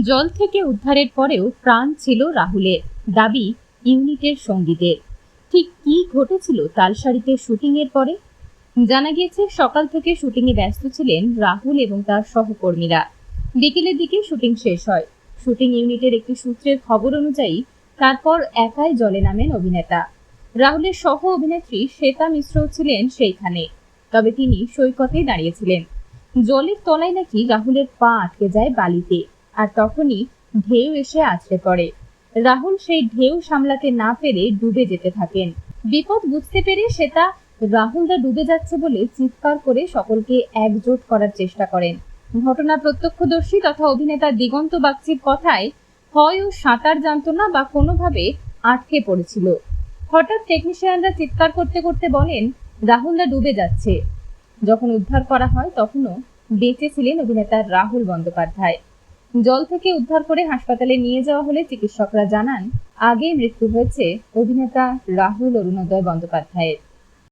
জল থেকে উদ্ধারের পরেও প্রাণ ছিল রাহুলের, দাবি ইউনিটের সঙ্গীদের। ঠিক কি ঘটেছিল তালসারিতে শুটিং এর পরে? জানা গিয়েছে সকাল থেকে শুটিং এ ব্যস্ত ছিলেন রাহুল এবং তার সহকর্মীরা। বিকেলের দিকে শুটিং শেষ হয়। শুটিং ইউনিটের একটি সূত্রের খবর অনুযায়ী তারপর একাই জলে নামেন অভিনেতা। রাহুলের সহ অভিনেত্রী শ্বেতা মিশ্র ছিলেন সেইখানে, তবে তিনি সৈকতেই দাঁড়িয়েছিলেন। জলের তলায় নাকি রাহুলের পা আটকে যায় বালিতে, আর তখনই ঢেউ এসে আছড়ে পড়ে। রাহুল সেই ঢেউ সামলাতে না পেরে ডুবে যেতে থাকেন। বিপদ বুঝতে পেরে শ্বেতা রাহুলদা ডুবে যাচ্ছে বলে চিৎকার করে সকলকে একজোট করার চেষ্টা করেন। ঘটনা প্রত্যক্ষদর্শী তথা অভিনেতা দিগন্ত বাগচির কথায়, হয় ও সাঁতার জানতো না বা কোনোভাবে আটকে পড়েছিল। হঠাৎ টেকনিশিয়ানরা চিৎকার করতে করতে বলেন রাহুলদা ডুবে যাচ্ছে। যখন উদ্ধার করা হয় তখনও বেঁচে ছিলেন অভিনেতা রাহুল বন্দ্যোপাধ্যায়। জল থেকে উদ্ধার করে হাসপাতালে নিয়ে যাওয়া হলে চিকিৎসকরা জানান আগেই মৃত্যু হয়েছে অভিনেতা রাহুল অরুণোদয় বন্দ্যোপাধ্যায়ের।